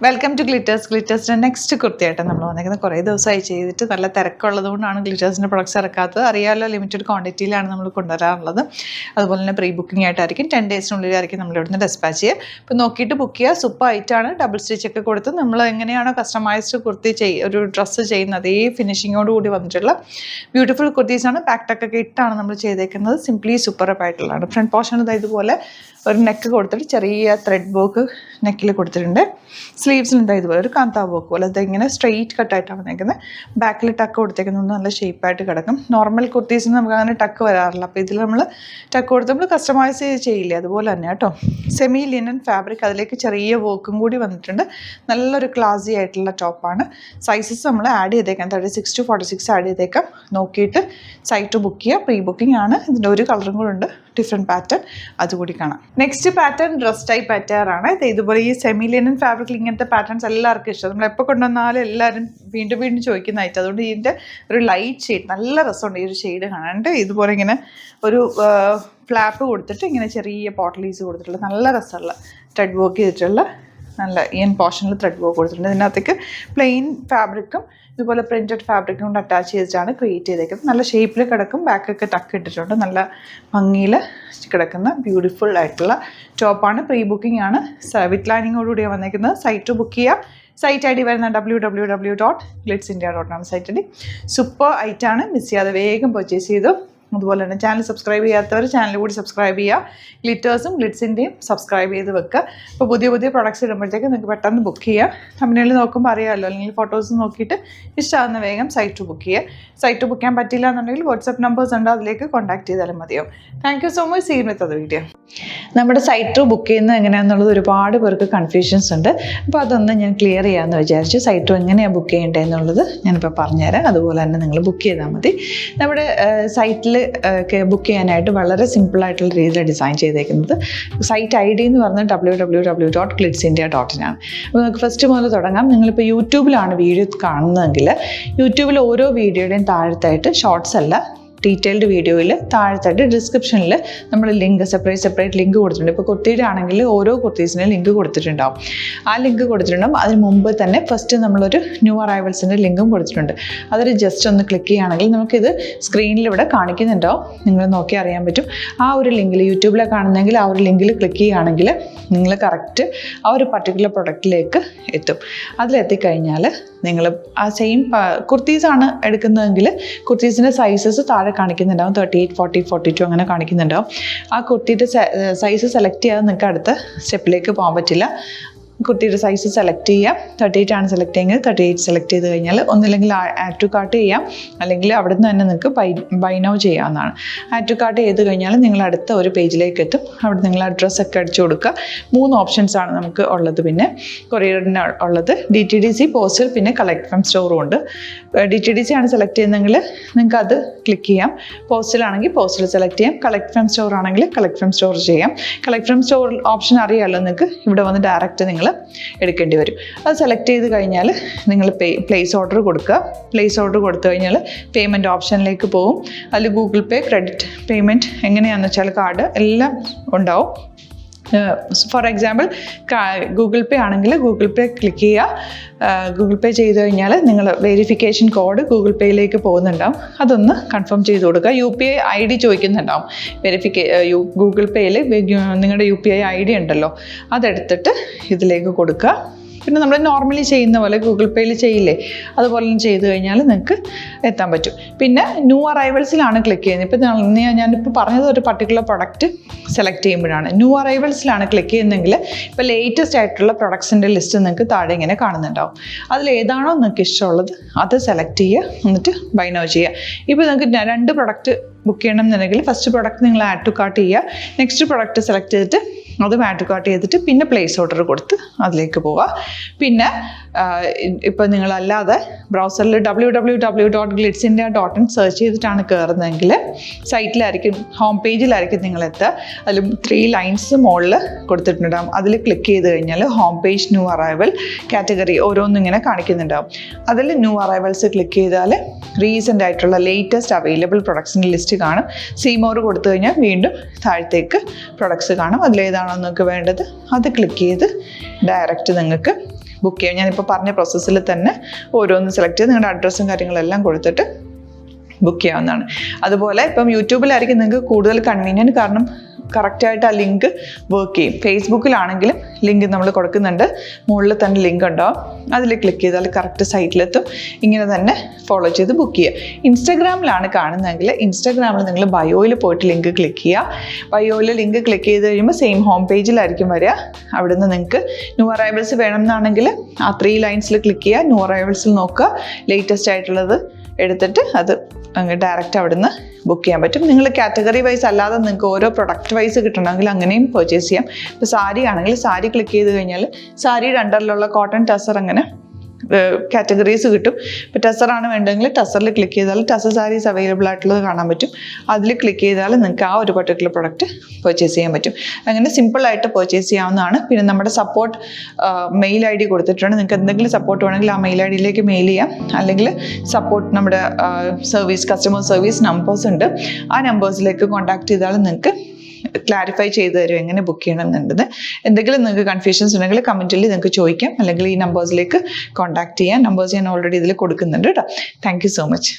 Welcome to ഗ്ലിറ്റേഴ്സിൻ്റെ next കുർത്തിയായിട്ട് നമ്മൾ വന്നിരിക്കുന്നത് കുറേ ദിവസമായി ചെയ്തിട്ട് നല്ല തിരക്കുള്ളത് കൊണ്ടാണ് ഗ്ലിറ്റേഴ്സിൻ്റെ പ്രൊഡക്ട്സ് ഇറക്കാത്തത്. അറിയാമല്ലോ, ലിമിറ്റഡ് ക്വാണ്ടിറ്റിയിലാണ് നമ്മൾ കൊണ്ടുവരാറുള്ളത്. അതുപോലെ തന്നെ പ്രീ ബുക്കിംഗ് ആയിട്ടായിരിക്കും 10 ഡേയ്സിനുള്ളിലായിരിക്കും നമ്മൾ ഇവിടുന്ന് ഡിസ്പാച്ച് ചെയ്യുക. ഇപ്പോൾ നോക്കിയിട്ട് ബുക്ക് ചെയ്യുക. സൂപ്പർ ആയിട്ടാണ് ഡബിൾ സ്റ്റിച്ചൊക്കെ കൊടുത്ത് നമ്മൾ എങ്ങനെയാണോ കസ്റ്റമൈസ്ഡ് കുർത്തി ഒരു ഡ്രസ്സ് ചെയ്യുന്ന അതേ ഫിനിഷിങ്ങോട് കൂടി വന്നിട്ടുള്ള ബ്യൂട്ടിഫുൾ കുർത്തീസാണ്. പാക്ടൊക്കെ ഇട്ടാണ് നമ്മൾ ചെയ്തേക്കുന്നത്. സിംപ്ലി സൂപ്പർ ആയിട്ടുള്ളതാണ്. ഫ്രണ്ട് പോർഷൻ ഇതുപോലെ ഒരു നെക്ക് കൊടുത്തിട്ട് ചെറിയ ത്രെഡ് വർക്ക് നെക്കിൽ കൊടുത്തിട്ടുണ്ട്. സ്ലീവ്സിലുണ്ട് ഇതുപോലെ ഒരു കാന്താ വർക്ക് പോലെ ഇങ്ങനെ സ്ട്രെയിറ്റ് കട്ടായിട്ടാണ് വന്നേക്കുന്നത്. ബാക്കിൽ ടക്ക് കൊടുത്തേക്കുന്നത് നല്ല ഷേപ്പായിട്ട് കിടക്കും. നോർമൽ കുർത്തീസിന് നമുക്ക് അങ്ങനെ ടക്ക് വരാറില്ല. അപ്പോൾ ഇതിൽ നമ്മൾ ടക്ക് കൊടുത്ത് നമ്മൾ കസ്റ്റമൈസ് ചെയ്യില്ലേ, അതുപോലെ തന്നെ കേട്ടോ. സെമി ലിനൻ ഫാബ്രിക്, അതിലേക്ക് ചെറിയ വർക്കും കൂടി വന്നിട്ടുണ്ട്. നല്ലൊരു ക്ലാസി ആയിട്ടുള്ള ടോപ്പാണ്. സൈസസ് നമ്മൾ ആഡ് ചെയ്തേക്കാം, 36 to 46 ആഡ് ചെയ്തേക്കാം. നോക്കിയിട്ട് സൈറ്റ് ബുക്ക് ചെയ്യുക. പ്രീ ബുക്കിംഗ് ആണ്. ഇതിൻ്റെ ഒരു കളറും കൂടെ ഉണ്ട്, ഡിഫറെൻറ്റ് പാറ്റേൺ, അതുകൂടി കാണാം. Next pattern dress type pattern ആണ്. ഇതുപോലെ ഈ സെമി ലിനൻ ഫാബ്രിക്കിൽ ഇങ്ങനത്തെ പാറ്റേൺസ് എല്ലാവർക്കും ഇഷ്ടം. നമ്മൾ എപ്പോൾ കൊണ്ടുവന്നാലും എല്ലാവരും വീണ്ടും ചോദിക്കുന്നതായിട്ട്. അതുകൊണ്ട് ഇതിൻ്റെ ഒരു ലൈറ്റ് ഷെയ്ഡ് നല്ല രസമുണ്ട് ഈ ഒരു ഷെയ്ഡ് കാണാണ്ട്. ഇതുപോലെ ഇങ്ങനെ ഒരു ഫ്ലാപ്പ് കൊടുത്തിട്ട് ഇങ്ങനെ ചെറിയ പോട്ടലീസ് കൊടുത്തിട്ടുള്ള നല്ല രസമുള്ള ത്രെഡ് വർക്ക് ചെയ്തിട്ടുള്ള നല്ല ഈൻ പോർഷനിൽ ത്രെഡ് വർക്ക് കൊടുത്തിട്ടുണ്ട്. ഇതിനകത്തേക്ക് പ്ലെയിൻ ഫാബ്രിക്കും ഇതുപോലെ പ്രിൻറ്റഡ് ഫാബ്രിക്കും കൊണ്ട് അറ്റാച്ച് ചെയ്തിട്ടാണ് ക്രിയേറ്റ് ചെയ്തേക്കുന്നത്. നല്ല ഷേപ്പിൽ കിടക്കും. ബാക്കൊക്കെ ടക്ക് ഇട്ടിട്ടുണ്ട്. നല്ല ഭംഗിയിൽ കിടക്കുന്ന ബ്യൂട്ടിഫുൾ ആയിട്ടുള്ള ടോപ്പാണ്. പ്രീ ബുക്കിംഗ് ആണ്. വിത്ത് ലൈനിങ്ങോടുകൂടിയാണ് വന്നേക്കുന്നത്. സൈറ്റ് ബുക്ക് ചെയ്യുക. സൈറ്റ് ഐ ഡി വരുന്ന www.glitzindia.com site I D. Super ഐറ്റാണ്. മിസ് ചെയ്യാതെ വേഗം പർച്ചേസ് ചെയ്തു. അതുപോലെ തന്നെ ചാനൽ സബ്സ്ക്രൈബ് ചെയ്യാത്തവർ ചാനൽ കൂടി സബ്സ്ക്രൈബ് ചെയ്യുക. ഗ്ലിറ്റേഴ്സും ഗ്ലിറ്റ്സിൻ്റെയും സബ്സ്ക്രൈബ് ചെയ്ത് വെക്കുക. അപ്പോൾ പുതിയ പ്രൊഡക്ട്സ് ഇടുമ്പോഴത്തേക്ക് നിങ്ങൾക്ക് പെട്ടെന്ന് ബുക്ക് ചെയ്യാം. കമ്പനിയിൽ നോക്കുമ്പോൾ അറിയാമല്ലോ, അല്ലെങ്കിൽ ഫോട്ടോസ് നോക്കിയിട്ട് ഇഷ്ടമാകുന്ന വേഗം സൈറ്റ് ബുക്ക് ചെയ്യുക. സൈറ്റ് ബുക്ക് ചെയ്യാൻ പറ്റില്ല എന്നുണ്ടെങ്കിൽ വാട്സപ്പ് നമ്പേഴ്സ് ഉണ്ട്, അതിലേക്ക് കോൺടാക്ട് ചെയ്താലും മതിയാവും. Thank you so much. സീൻ വിത്ത് അത് വീഡിയോ. നമ്മുടെ സൈറ്റ് ബുക്ക് ചെയ്യുന്നത് എങ്ങനെയാണെന്നുള്ളത് ഒരുപാട് പേർക്ക് കൺഫ്യൂഷൻസ് ഉണ്ട്. അപ്പോൾ അതൊന്ന് ഞാൻ ക്ലിയർ ചെയ്യാമെന്ന് വിചാരിച്ചു. സൈറ്റ് എങ്ങനെയാണ് ബുക്ക് ചെയ്യേണ്ടത് എന്നുള്ളത് ഞാനിപ്പോൾ പറഞ്ഞുതരാം. അതുപോലെ തന്നെ നിങ്ങൾ ബുക്ക് ചെയ്താൽ മതി. നമ്മുടെ സൈറ്റിൽ ബുക്ക് ചെയ്യാനായിട്ട് വളരെ സിമ്പിളായിട്ടുള്ള രീതിയിൽ ഡിസൈൻ ചെയ്തേക്കുന്നത്. സൈറ്റ് ഐ ഡി എന്ന് പറഞ്ഞാൽ www.glitzindia.in ആണ്. അപ്പോൾ നമുക്ക് ഫസ്റ്റ് മുതൽ തുടങ്ങാം. നിങ്ങളിപ്പോൾ യൂട്യൂബിലാണ് വീഡിയോ കാണുന്നതെങ്കിൽ യൂട്യൂബിൽ ഓരോ വീഡിയോയുടെയും താഴത്തായിട്ട് ഷോർട്സ് അല്ല, ഡീറ്റെയിൽഡ് വീഡിയോയിൽ താഴത്തായിട്ട് ഡിസ്ക്രിപ്ഷനിൽ നമ്മൾ ലിങ്ക് സെപ്പറേറ്റ് ലിങ്ക് കൊടുത്തിട്ടുണ്ട്. ഇപ്പോൾ കുർത്തിയുടെ ആണെങ്കിൽ ഓരോ കുർത്തീസിനും ലിങ്ക് കൊടുത്തിട്ടുണ്ടാവും. ആ ലിങ്ക് കൊടുത്തിട്ടുണ്ടാവും. അതിന് മുമ്പ് തന്നെ ഫസ്റ്റ് നമ്മളൊരു ന്യൂ അറൈവൽസിൻ്റെ ലിങ്കും കൊടുത്തിട്ടുണ്ട്. അതിൽ ജസ്റ്റ് ഒന്ന് ക്ലിക്ക് ചെയ്യുകയാണെങ്കിൽ നമുക്കിത് സ്ക്രീനിൽ ഇവിടെ കാണിക്കുന്നുണ്ടാവും. നിങ്ങൾ നോക്കി അറിയാൻ പറ്റും. ആ ഒരു ലിങ്കിൽ യൂട്യൂബിലെ കാണുന്നെങ്കിൽ ആ ഒരു ലിങ്കിൽ ക്ലിക്ക് ചെയ്യുകയാണെങ്കിൽ നിങ്ങൾ കറക്റ്റ് ആ ഒരു പർട്ടിക്കുലർ പ്രൊഡക്റ്റിലേക്ക് എത്തും. അതിലെത്തിക്കഴിഞ്ഞാൽ നിങ്ങൾ ആ സെയിം കുർത്തീസാണ് എടുക്കുന്നതെങ്കിൽ കുർത്തീസിൻ്റെ സൈസസ് താഴെ കാണിക്കുന്നുണ്ടാവും. 38, 40, 42 അങ്ങനെ കാണിക്കുന്നുണ്ടാവും. ആ കുർത്തിയുടെ സൈസ് സെലക്ട് ചെയ്യാതെ നിങ്ങൾക്ക് അടുത്ത സ്റ്റെപ്പിലേക്ക് പോകാൻ പറ്റില്ല. കുർത്തിയുടെ സൈസ് സെലക്ട് ചെയ്യാം. 38 ആണ് സെലക്ട് ചെയ്യുന്നത്. 38 സെലക്ട് ചെയ്ത് കഴിഞ്ഞാൽ ഒന്നില്ലെങ്കിൽ ആഡ് ടു കാർട്ട് ചെയ്യാം, അല്ലെങ്കിൽ അവിടെ നിന്ന് തന്നെ നിങ്ങൾക്ക് ബൈ നൗ ചെയ്യാവുന്നതാണ്. ആഡ് ടു കാർട്ട് ചെയ്ത് കഴിഞ്ഞാൽ നിങ്ങൾ അടുത്ത ഒരു പേജിലേക്ക് എത്തും. അവിടെ നിങ്ങൾ അഡ്രസ്സൊക്കെ അടിച്ചു കൊടുക്കുക. 3 ഓപ്ഷൻസാണ് നമുക്ക് ഉള്ളത്. പിന്നെ കൊറിയറിന് ഉള്ളത് DTDC, പോസ്റ്റൽ, പിന്നെ കളക്ട് ഫ്രം സ്റ്റോറും ഉണ്ട്. DTDC ആണ് സെലക്ട് ചെയ്യുന്നതെങ്കിൽ നിങ്ങൾക്ക് അത് ക്ലിക്ക് ചെയ്യാം. പോസ്റ്റലാണെങ്കിൽ പോസ്റ്റൽ സെലക്ട് ചെയ്യാം. കളക്ട് ഫ്രം സ്റ്റോർ ആണെങ്കിൽ കളക്ട് ഫ്രം സ്റ്റോർ ചെയ്യാം. കളക്ട് ഫ്രം സ്റ്റോർ ഓപ്ഷൻ അറിയാമല്ലോ നിങ്ങൾക്ക്. ഇവിടെ വന്ന് ഡയറക്റ്റ് നിങ്ങൾ എടുക്കേണ്ടി വരും. അത് സെലക്ട് ചെയ്ത് കഴിഞ്ഞാൽ നിങ്ങൾ പ്ലേസ് ഓർഡർ കൊടുക്കുക. പ്ലേസ് ഓർഡർ കൊടുത്തു കഴിഞ്ഞാൽ പേയ്മെൻറ്റ് ഓപ്ഷനിലേക്ക് പോകും. അതിൽ ഗൂഗിൾ പേ, ക്രെഡിറ്റ് പേയ്മെൻറ്റ് എങ്ങനെയാണെന്ന് വെച്ചാൽ കാർഡ് എല്ലാം ഉണ്ടാവും. ഫോർ എക്സാമ്പിൾ ഗൂഗിൾ പേ ആണെങ്കിൽ ഗൂഗിൾ പേ ക്ലിക്ക് ചെയ്യുക. ഗൂഗിൾ പേ ചെയ്ത് കഴിഞ്ഞാൽ നിങ്ങൾ വെരിഫിക്കേഷൻ കോഡ് ഗൂഗിൾ പേയിലേക്ക് പോകുന്നുണ്ടാവും. അതൊന്ന് കൺഫേം ചെയ്ത് കൊടുക്കുക. UPI ID ചോദിക്കുന്നുണ്ടാവും. ഗൂഗിൾ പേയിൽ നിങ്ങളുടെ UPI ID ഉണ്ടല്ലോ, അതെടുത്തിട്ട് ഇതിലേക്ക് കൊടുക്കുക. പിന്നെ നമ്മൾ നോർമലി ചെയ്യുന്ന പോലെ ഗൂഗിൾ പേയിൽ ചെയ്യില്ലേ, അതുപോലെ ചെയ്ത് കഴിഞ്ഞാൽ നിങ്ങൾക്ക് എത്താൻ പറ്റും. പിന്നെ ന്യൂ അറൈവൽസിലാണ് ക്ലിക്ക് ചെയ്യുന്നത്. ഇപ്പോൾ ഞാനിപ്പോൾ പറഞ്ഞത് ഒരു പർട്ടിക്കുലർ പ്രൊഡക്റ്റ് സെലക്ട് ചെയ്യുമ്പോഴാണ്. ന്യൂ അറൈവൽസിലാണ് ക്ലിക്ക് ചെയ്യുന്നതെങ്കിൽ ഇപ്പോൾ ലേറ്റസ്റ്റ് ആയിട്ടുള്ള പ്രൊഡക്ട്സിൻ്റെ ലിസ്റ്റ് നിങ്ങൾക്ക് താഴെ ഇങ്ങനെ കാണുന്നുണ്ടാവും. അതിലേതാണോ നിങ്ങൾക്ക് ഇഷ്ടമുള്ളത് അത് സെലക്ട് ചെയ്യുക, എന്നിട്ട് ബൈ നൗ ചെയ്യുക. ഇപ്പോൾ നിങ്ങൾക്ക് 2 പ്രൊഡക്റ്റ് ബുക്ക് ചെയ്യണം എന്നുണ്ടെങ്കിൽ ഫസ്റ്റ് പ്രൊഡക്റ്റ് നിങ്ങൾ ആഡ് ടു കാർട്ട് ചെയ്യുക. നെക്സ്റ്റ് പ്രൊഡക്റ്റ് സെലക്ട് ചെയ്തിട്ട് അതും ആഡ് ടു കാർട്ട് ചെയ്തിട്ട് പിന്നെ പ്ലേസ് ഓർഡർ കൊടുത്ത് അതിലേക്ക് പോവുക. പിന്നെ ഇപ്പോൾ നിങ്ങളല്ലാതെ ബ്രൗസറിൽ www.glitzindia.in സെർച്ച് ചെയ്തിട്ടാണ് കയറുന്നതെങ്കിൽ സൈറ്റിലായിരിക്കും, ഹോം പേജിലായിരിക്കും നിങ്ങളെത്തുക. അതിൽ 3 ലൈൻസ് മുകളിൽ കൊടുത്തിട്ടുണ്ടാകും. അതിൽ ക്ലിക്ക് ചെയ്ത് കഴിഞ്ഞാൽ home page, new arrival, category ഓരോന്നും ഇങ്ങനെ കാണിക്കുന്നുണ്ടാകും. അതിൽ ന്യൂ അറൈവൽസ് ക്ലിക്ക് ചെയ്താൽ റീസെൻ്റ് ആയിട്ടുള്ള ലേറ്റസ്റ്റ് അവൈലബിൾ പ്രൊഡക്ട്സിൻ്റെ ലിസ്റ്റ് കാണും. സീമോർ കൊടുത്തു കഴിഞ്ഞാൽ വീണ്ടും താഴത്തേക്ക് പ്രൊഡക്ട്സ് കാണും. അതിലേതാണോ നിങ്ങൾക്ക് വേണ്ടത് അത് ക്ലിക്ക് ചെയ്ത് ഡയറക്റ്റ് നിങ്ങൾക്ക് ബുക്ക് ചെയ്യാം. ഞാനിപ്പോൾ പറഞ്ഞ പ്രോസസ്സിൽ തന്നെ ഓരോന്ന് സെലക്ട് ചെയ്ത് നിങ്ങളുടെ അഡ്രസ്സും കാര്യങ്ങളെല്ലാം കൊടുത്തിട്ട് ബുക്ക് ചെയ്യാവുന്നതാണ്. അതുപോലെ ഇപ്പം യൂട്യൂബിലായിരിക്കും നിങ്ങൾക്ക് കൂടുതൽ കൺവീനിയൻറ്റ്, കാരണം കറക്റ്റായിട്ട് ആ ലിങ്ക് വർക്ക് ചെയ്യും. ഫേസ്ബുക്കിലാണെങ്കിലും ലിങ്ക് നമ്മൾ കൊടുക്കുന്നുണ്ട്, മുകളിൽ തന്നെ ലിങ്ക് ഉണ്ടാവും, അതിൽ ക്ലിക്ക് ചെയ്താൽ കറക്റ്റ് സൈറ്റിലെത്തും. ഇങ്ങനെ തന്നെ ഫോളോ ചെയ്ത് ബുക്ക് ചെയ്യുക. ഇൻസ്റ്റാഗ്രാമിലാണ് കാണുന്നതെങ്കിൽ ഇൻസ്റ്റാഗ്രാമിൽ നിങ്ങൾ ബയോയിൽ പോയിട്ട് ലിങ്ക് ക്ലിക്ക് ചെയ്യുക. ബയോയിൽ ലിങ്ക് ക്ലിക്ക് ചെയ്ത് കഴിയുമ്പോൾ സെയിം ഹോം പേജിലായിരിക്കും വരിക. അവിടെ നിന്ന് നിങ്ങൾക്ക് ന്യൂ അറൈവൽസ് വേണമെന്നാണെങ്കിൽ ആ 3 ലൈൻസിൽ ക്ലിക്ക് ചെയ്യുക, ന്യൂ അറൈവൽസിൽ നോക്കുക, ലേറ്റസ്റ്റ് ആയിട്ടുള്ളത് എടുത്തിട്ട് അത് അങ്ങ് ഡയറക്റ്റ് അവിടെ നിന്ന് ബുക്ക് ചെയ്യാൻ പറ്റും. നിങ്ങൾ കാറ്റഗറി വൈസ് അല്ലാതെ നിങ്ങൾക്ക് ഓരോ പ്രൊഡക്റ്റ് വൈസ് കിട്ടണമെങ്കിൽ അങ്ങനെയും പർച്ചേസ് ചെയ്യാം. ഇപ്പോൾ സാരി ആണെങ്കിൽ സാരി ക്ലിക്ക് ചെയ്ത് കഴിഞ്ഞാൽ സാരിയുടെ അണ്ടറിലുള്ള കോട്ടൺ ടസർ അങ്ങനെ കാറ്റഗറീസ് കിട്ടും. ഇപ്പോൾ ടസറാണ് വേണ്ടതെങ്കിൽ ടസറിൽ ക്ലിക്ക് ചെയ്താൽ ടസർ സാരീസ് അവൈലബിൾ ആയിട്ടുള്ളത് കാണാൻ പറ്റും. അതിൽ ക്ലിക്ക് ചെയ്താൽ നിങ്ങൾക്ക് ആ ഒരു പർട്ടിക്കുലർ പ്രൊഡക്റ്റ് പർച്ചേസ് ചെയ്യാൻ പറ്റും. അങ്ങനെ സിമ്പിളായിട്ട് പർച്ചേസ് ചെയ്യാവുന്നതാണ്. പിന്നെ നമ്മുടെ സപ്പോർട്ട് മെയിൽ ID കൊടുത്തിട്ടുണ്ട്. നിങ്ങൾക്ക് എന്തെങ്കിലും സപ്പോർട്ട് വേണമെങ്കിൽ ആ മെയിൽ IDയിലേക്ക് മെയിൽ ചെയ്യാം. അല്ലെങ്കിൽ സപ്പോർട്ട് നമ്മുടെ കസ്റ്റമർ സർവീസ് നമ്പേഴ്സ് ഉണ്ട്, ആ നമ്പേഴ്സിലേക്ക് കോൺടാക്ട് ചെയ്താൽ നിങ്ങൾക്ക് ക്ലാരിഫൈ ചെയ്ത് തരും എങ്ങനെ ബുക്ക് ചെയ്യണം എന്നുള്ളത്. എന്തെങ്കിലും നിങ്ങൾക്ക് കൺഫ്യൂഷൻസ് ഉണ്ടെങ്കിൽ കമൻറ്റിൽ നിങ്ങൾക്ക് ചോദിക്കാം, അല്ലെങ്കിൽ ഈ നമ്പേഴ്സിലേക്ക് കോൺടാക്ട് ചെയ്യാം. നമ്പേഴ്സ് ഞാൻ ഓൾറെഡി ഇതിൽ കൊടുക്കുന്നുണ്ട് കേട്ടോ. Thank you so much.